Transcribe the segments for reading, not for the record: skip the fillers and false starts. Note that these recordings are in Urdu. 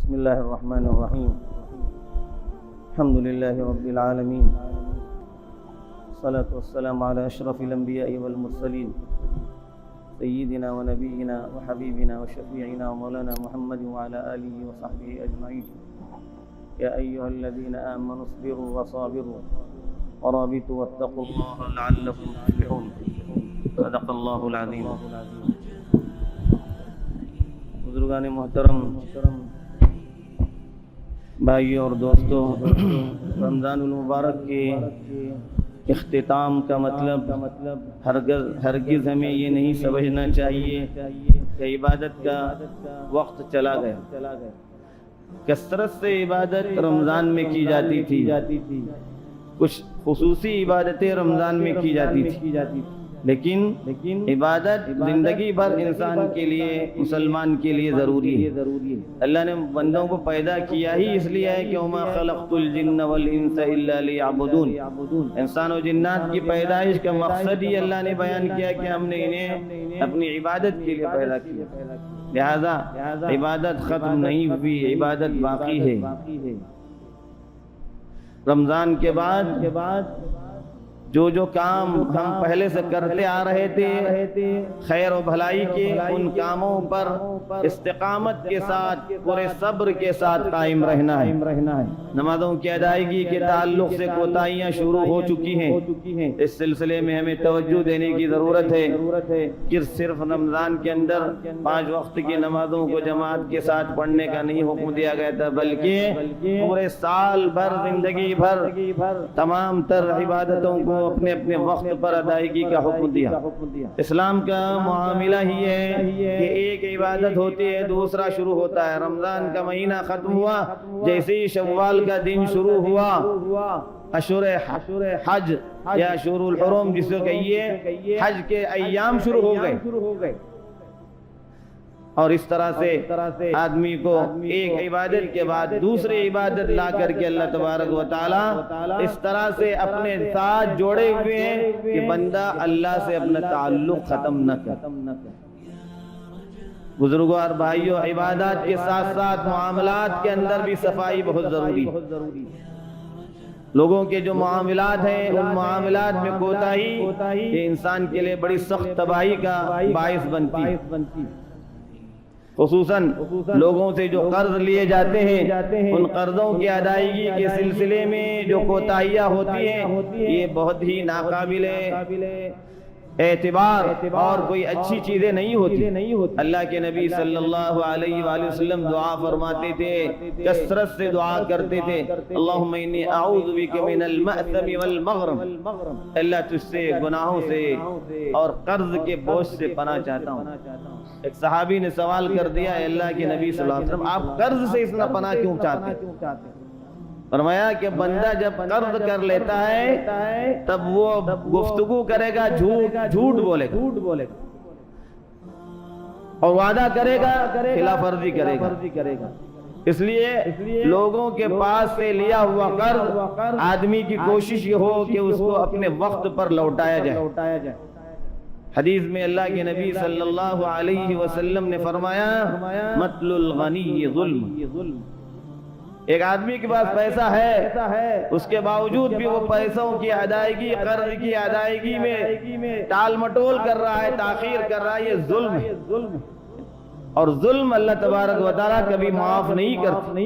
بسم الله الرحمن الرحيم. الحمد لله رب العالمين، الصلاة والسلام على أشرف الأنبياء والمرسلين سيدنا ونبينا وحبيبنا وشفيعنا ومولانا محمد وعلى آله وصحبه أجمعين. يا أيها الذين آمنوا اصبروا وصابروا ورابطوا واتقوا الله لعلكم تفلحون. صدق الله العظيم. بزرگان محترم، بھائیوں اور دوستوں، رمضان المبارک کے اختتام کا مطلب ہرگز ہمیں یہ نہیں سمجھنا چاہیے کہ عبادت کا وقت چلا گیا۔ کثرت سے عبادت رمضان میں کی جاتی تھی، کچھ خصوصی عبادتیں رمضان میں کی جاتی تھی، لیکن عبادت زندگی بھر انسان کے لیے، مسلمان کے لیے ضروری ہے۔ اللہ نے بندوں کو پیدا کیا ہی اس لیے ہے کہ وَمَا خَلَقْتُ الْجِنَّ وَالْإِنسَ إِلَّا لِيَعْبُدُونَ۔ انسان و جنات کی پیدائش کا مقصد ہی اللہ نے بیان کیا کہ ہم نے انہیں اپنی عبادت کے لیے پیدا کیا، لہذا عبادت ختم نہیں ہوئی، عبادت باقی ہے۔ رمضان کے بعد جو کام ہم پہلے سے کرتے آ رہے تھے خیر و بھلائی کے، ان کاموں پر استقامت کے ساتھ، پورے صبر کے ساتھ قائم رہنا ہے۔ نمازوں کی ادائیگی کے تعلق سے کوتاہیاں شروع ہو چکی ہیں، اس سلسلے میں ہمیں توجہ دینے کی ضرورت ہے کہ صرف رمضان کے اندر 5 وقت کی نمازوں کو جماعت کے ساتھ پڑھنے کا نہیں حکم دیا گیا تھا، بلکہ پورے سال بھر، زندگی بھر تمام تر عبادتوں کو اپنے اپنے وقت پر ادائیگی کا حکم دیا۔ اسلام کا معاملہ ہی ہے کہ ایک عبادت ہوتی ہے، دوسرا شروع ہوتا ہے۔ رمضان کا مہینہ ختم ہوا، جیسے ہی شوال کا دن شروع ہوا، اشہر حج یا اشہر الحرم جس کو کہیے، حج کے ایام شروع ہو گئے، اور اس طرح سے آدمی کو ایک عبادت کے بعد دوسری عبادت لا کر کے اللہ تبارک و تعالی اس طرح سے اپنے ساتھ جوڑے ہوئے ہیں کہ بندہ اللہ سے اپنا تعلق ختم نہ کرے۔ بزرگوں اور بھائیوں، عبادات کے ساتھ ساتھ معاملات کے اندر بھی صفائی بہت ضروری ہے۔ لوگوں کے جو معاملات ہیں، ان معاملات میں کوتاہی یہ انسان کے لیے بڑی سخت تباہی کا باعث بنتی ہے۔ خصوصاً لوگوں سے جو قرض لیے جاتے ہیں، ان قرضوں کی ادائیگی کے سلسلے میں جو کوتاہیاں ہوتی ہیں، یہ بہت ہی ناقابل اعتبار اور کوئی اچھی چیزیں نہیں ہوتی۔ اللہ کے نبی صلی اللہ علیہ وآلہ وسلم دعا فرماتے تھے، کثرت سے دعا کرتے تھے، اللہم انی اعوذ بک من المأثم والمغرم، اللہ تجھ سے گناہوں سے اور قرض کے بوجھ سے پناہ چاہتا ہوں۔ ایک صحابی نے سوال کر دیا، اے اللہ کے نبی صلی اللہ علیہ وسلم، آپ قرض سے اتنا پناہ کیوں چاہتے ہیں؟ فرمایا کہ بندہ جب قرض کر لیتا ہے تب وہ گفتگو کرے گا، جھوٹ بولے گا، اور وعدہ کرے گا، خلاف ورزی کرے گا۔ اس لیے لوگوں کے پاس سے لیا ہوا قرض آدمی کی کوشش یہ ہو کہ اس کو اپنے وقت پر لوٹایا جائے۔ حدیث میں اللہ کے نبی صلی اللہ علیہ وسلم نے فرمایا، مطل الغنی ظلم۔ ایک آدمی کے پاس پیسہ ہے، اس کے باوجود بھی وہ پیسوں کی ادائیگی، قرض کی ادائیگی میں ٹال مٹول کر رہا ہے، تاخیر کر رہا ہے، یہ ظلم ہے۔ اور ظلم اللہ تبارک و تعالیٰ کبھی معاف نہیں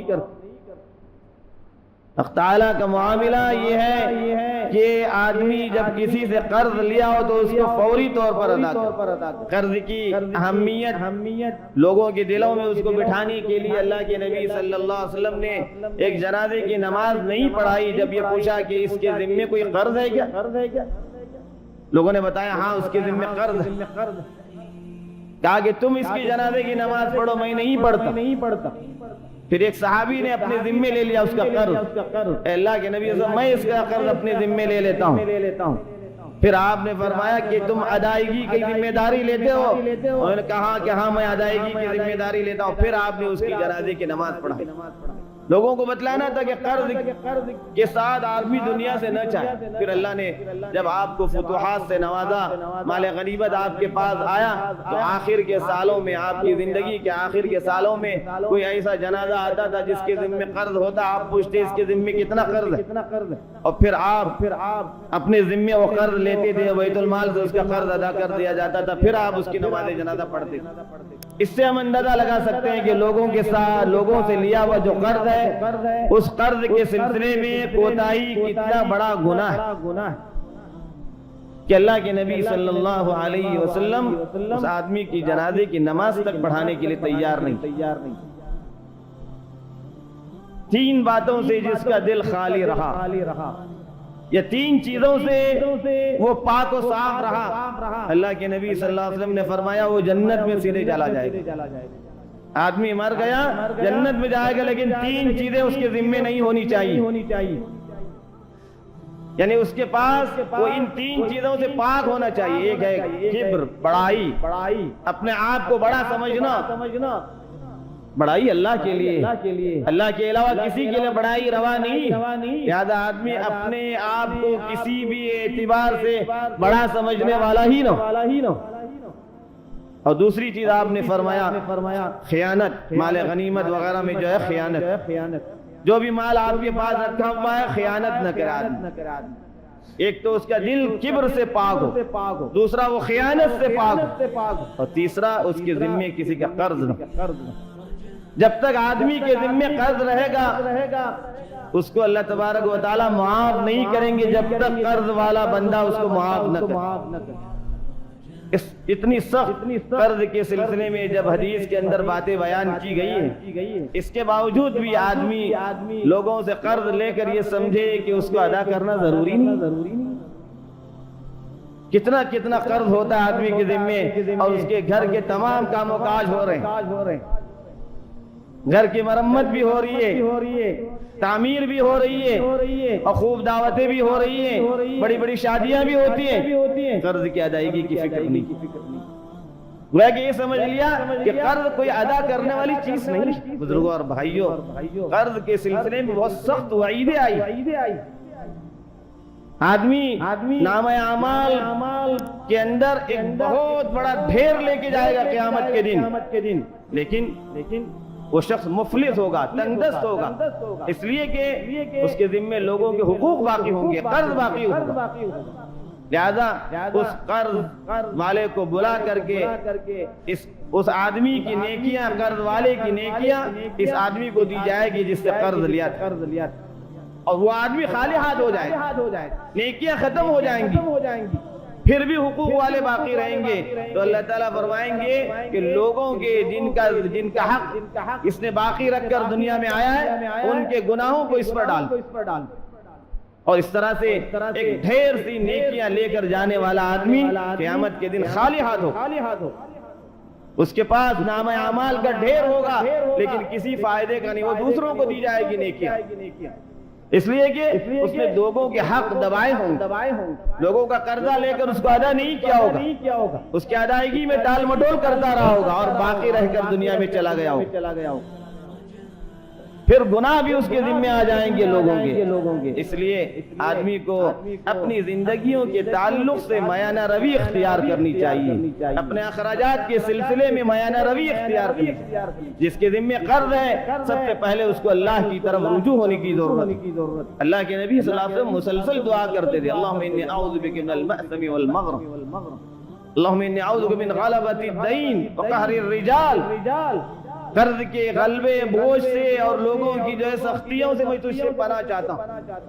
کرتا۔ حق تعالیٰ کا معاملہ یہ ہے کہ آدمی جب کسی سے قرض لیا ہو تو اس کو فوری طور پر ادا کرے۔ قرض کی اہمیت لوگوں کے دلوں میں اس کو بٹھانے کے لیے اللہ کے نبی صلی اللہ علیہ وسلم نے ایک جنازے کی نماز نہیں پڑھائی۔ جب یہ پوچھا کہ اس کے ذمے کوئی قرض ہے کیا، لوگوں نے بتایا ہاں اس کے ذمے قرض ہے۔ کہا کہ تم اس کی جنازے کی نماز پڑھو، میں نہیں پڑھتا۔ پھر ایک صحابی نے اپنے ذمے لے لیا اس کا قرض، اے اللہ کے نبی صلی اللہ علیہ وسلم، میں اس کا قرض اپنے ذمے لے لیتا ہوں۔ پھر آپ نے فرمایا کہ تم ادائیگی کی ذمہ داری لیتے ہو؟ انہوں نے کہا کہ ہاں میں ادائیگی کی ذمہ داری لیتا ہوں۔ پھر آپ نے اس کی جنازے کی نماز پڑھائی۔ لوگوں کو بتلانا تھا کہ قرض کے ساتھ آدمی دنیا سے نہ چاہے. پھر اللہ نے جب آپ کو فتوحات سے نوازا، مال غنیمت آپ کے پاس آیا، تو آخر کے سالوں میں، آپ کی زندگی کے آخر کے سالوں میں کوئی ایسا جنازہ آتا تھا جس کے ذمے قرض ہوتا، آپ پوچھتے اس کے ذمے کتنا قرض ہے، اور پھر آپ اپنے ذمے وہ قرض لیتے تھے، بیت المال سے اس کا قرض ادا کر دیا جاتا تھا، پھر آپ اس کی نماز جنازہ پڑھتے. اس سے ہم اندازہ لگا سکتے ہیں کہ لوگوں کے ساتھ، لوگوں سے لیا ہوا جو قرض ہے، اس قرض کے سلسلے میں کوتاہی کتنا بڑا گناہ ہے کہ اللہ کے نبی صلی اللہ علیہ وسلم اس آدمی کی جنازے کی نماز تک پڑھانے کے لیے تیار نہیں. 3 باتوں سے جس کا دل خالی رہا، یا 3 چیزوں سے وہ پاک و صاف رہا، اللہ کے نبی صلی اللہ علیہ وسلم نے فرمایا وہ جنت میں سیدھے چلا جائے گا. آدمی مر گیا جنت میں جائے گا، لیکن 3 چیزیں اس کے ذمے نہیں ہونی چاہیے. یعنی اس کے پاس وہ ان 3 چیزوں سے پاک ہونا چاہیے. ایک ہے کبر، بڑائی، اپنے آپ کو بڑا سمجھنا. بڑائی اللہ کے لیے، اللہ کے علاوہ کسی کے لیے بڑائی روا نہیں. لہذا آدمی اپنے آپ کو کسی بھی اعتبار سے بڑا سمجھنے والا ہی نہ. اور دوسری چیز آپ نے فرمایا خیانت، مال غنیمت وغیرہ میں جو ہے خیانت. جو بھی مال آپ کے پاس رکھا ہوا ہے خیانت نہ کرے. ایک تو اس کا دل کبر سے پاک ہو، دوسرا وہ خیانت سے پاک ہو، اور تیسرا اس کے ذمے کسی کا قرض نہ. جب تک آدمی کے ذمے قرض رہے گا اس کو اللہ تبارک و تعالی معاف نہیں کریں گے جب تک قرض والا بندہ اس کو معاف نہ کرے. اتنی سخت قرض کے سلسلے میں جب حدیث کے اندر باتیں بیان کی گئی ہیں، اس کے باوجود بھی آدمی لوگوں سے قرض لے کر یہ سمجھے کہ اس کو ادا کرنا ضروری نہیں. کتنا قرض ہوتا ہے آدمی کے ذمے، اور اس کے گھر کے تمام کام و کاج ہو رہے ہیں. گھر کی مرمت بھی ہو رہی ہے، تعمیر بھی ہو رہی ہے، اور خوب دعوتیں بھی ہو رہی ہیں، بڑی بڑی شادیاں بھی ہوتی ہیں. قرض کی ادائیگی کی فکر نہیں. گویا کہ یہ سمجھ لیا کہ قرض کوئی ادا کرنے والی چیز نہیں. بزرگوں اور بھائیوں، قرض کے سلسلے میں بہت سخت وعیدیں آئی. آدمی نامہ اعمال کے اندر ایک بہت بڑا ڈھیر لے کے جائے گا قیامت کے دن، لیکن وہ شخص مفلس ہوگا، تنگ دست ہوگا، اس لیے کہ اس کے ذمے لوگوں کے حقوق باقی ہوں گے، قرض باقی ہوگا. لہذا اس قرض والے کو بلا کر کے اس آدمی کی نیکیاں، قرض والے کی نیکیاں اس آدمی کو دی جائے گی جس سے قرض لیا، اور وہ آدمی خالی ہاتھ ہو جائے، نیکیاں ختم ہو جائیں گی، پھر بھی حقوق والے باقی رہیں گے. تو اللہ تعالیٰ فرمائیں گے کہ لوگوں کے جن کا حق اس نے باقی رکھ کر دنیا میں آیا ہے، ان کے گناہوں کو اس پر ڈال. اور اس طرح سے ایک ڈھیر سی نیکیاں لے کر جانے والا آدمی قیامت کے دن خالی ہاتھ ہو. اس کے پاس نامہ اعمال کا ڈھیر ہوگا لیکن کسی فائدے کا نہیں، وہ دوسروں کو دی جائے گی نیکیاں. اس لیے کہ اس نے لوگوں کے حق دبائے ہوں، لوگوں کا قرضہ لے کر اس کو ادا نہیں کیا ہوگا، اس کی ادائیگی میں ٹال مٹول کرتا رہا ہوگا اور باقی رہ کر دنیا میں چلا گیا ہو. پھر گناہ بھی اس کے ذمے آ جائیں گے لوگوں کے. اس لیے آدمی کو اپنی زندگیوں کے تعلق سے میانہ روی اختیار کرنی چاہیے، اپنے اخراجات کے سلسلے میں میانہ روی اختیار کرنی چاہیے. جس کے ذمے قرض ہے سب سے پہلے اس کو اللہ کی طرف رجوع ہونے کی ضرورت. اللہ کے نبی صلی اللہ علیہ وسلم مسلسل دعا کرتے تھے، اللہم انی اعوذ بک من المأثم والمغرم، اللہم انی اعوذ بک من غلبۃ الدین وقہر الرجال. قرض کے غلبے، بوجھ سے اور لوگوں کی جو ہے سختیوں سے میں تجھ سے پناہ چاہتا ہوں.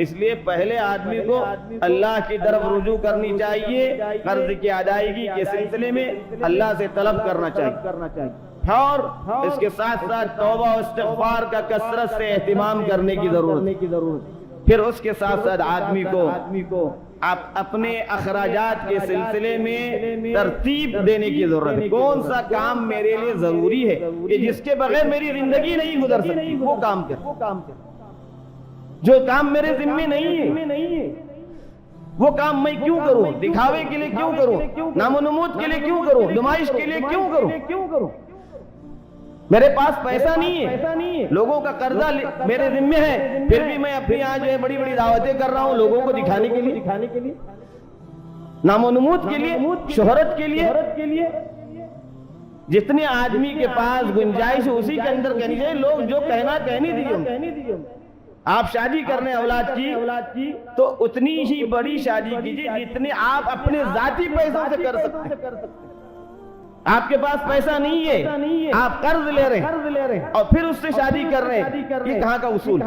اس لیے پہلے آدمی کو اللہ کی طرف رجوع کرنی چاہیے، قرض کی ادائیگی کے سلسلے میں اللہ سے طلب کرنا چاہیے، اور اس کے ساتھ ساتھ توبہ و استغفار کا کثرت سے اہتمام کرنے کی ضرورت. پھر اس کے ساتھ ساتھ آدمی کو آپ اپنے اخراجات کے سلسلے میں ترتیب دینے کی ضرورت ہے. کون سا کام میرے لیے ضروری ہے کہ جس کے بغیر میری زندگی نہیں گزر سکتی، وہ کام کر. جو کام میرے ذمے نہیں ہے وہ کام میں کیوں کروں؟ دکھاوے کے لیے کیوں کروں؟ نام و نمود کے لیے کیوں کروں؟ نمائش کے لیے کیوں کروں؟ میرے پاس پیسہ نہیں ہے، لوگوں کا قرضہ میرے ذمہ ہے، پھر بھی میں اپنی یہاں جو ہے بڑی بڑی دعوتیں کر رہا ہوں لوگوں کو دکھانے کے لیے، نام و نمود کے لیے، شہرت کے لیے۔ جتنے آدمی کے پاس گنجائش ہے اسی کے اندر کہنی چاہیے، لوگ جو کہنی دیجیے۔ آپ شادی کرنے اولاد کی تو اتنی ہی بڑی شادی کیجیے جتنے آپ اپنے ذاتی پیسوں سے کر سکتے ہیں۔ آپ کے پاس پیسہ نہیں ہے، آپ قرض لے رہے ہیں اور پھر اس سے شادی کر رہے ہیں، یہ کہاں کا اصول؟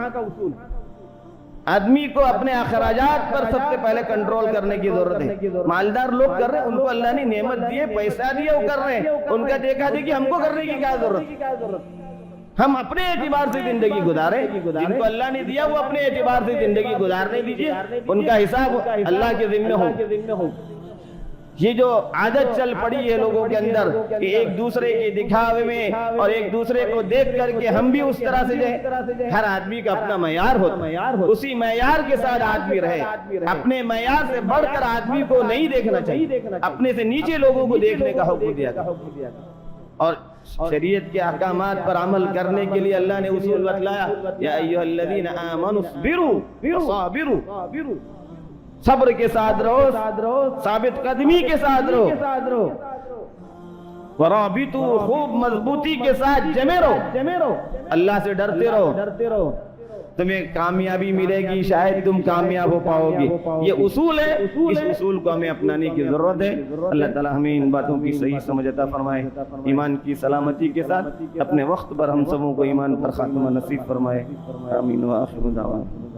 آدمی کو اپنے اخراجات پر سب سے پہلے کنٹرول کرنے کی ضرورت ہے۔ مالدار لوگ کر رہے ہیں، ان کو اللہ نے نعمت دیے، پیسہ دیے، وہ کر رہے ہیں، ان کا دیکھا دیکھی ہم کو کرنے کی کیا ضرورت؟ ہم اپنے اعتبار سے زندگی گزاریں، جن کو اللہ نے دیا وہ اپنے اعتبار سے زندگی گزارنے دیجیے، ان کا حساب اللہ کے ذمہ ہو۔ یہ جو عادت چل پڑی ہے لوگوں کے اندر کہ ایک دوسرے کے دکھاوے میں اور ایک دوسرے کو دیکھ کر کے ہم بھی اس طرح سے جائیں، ہر آدمی کا اپنا معیار ہوتا ہے، اسی معیار کے ساتھ آدمی رہے۔ اپنے معیار سے بڑھ کر آدمی کو نہیں دیکھنا چاہیے، اپنے سے نیچے لوگوں کو دیکھنے کا حکم دیا گیا۔ اور شریعت کے احکامات پر عمل کرنے کے لیے اللہ نے اصول بتلایا، یا ایھا الذین آمنوا اصبروا وصابروا، صبر کے ساتھ رہو، ثابت قدمی کے ساتھ رہو، ورابطوا، خوب مضبوطی کے ساتھ جمے رہو، اللہ سے ڈرتے رہو، تمہیں کامیابی ملے گی، شاید تم کامیاب ہو پاؤ گے۔ یہ اصول ہے، اس اصول کو ہمیں اپنانے کی ضرورت ہے۔ اللہ تعالی ہمیں ان باتوں کی صحیح سمجھ عطا فرمائے، ایمان کی سلامتی کے ساتھ اپنے وقت پر ہم سبوں کو ایمان پر خاتمہ نصیب فرمائے۔ آمین وآخر دعوانا۔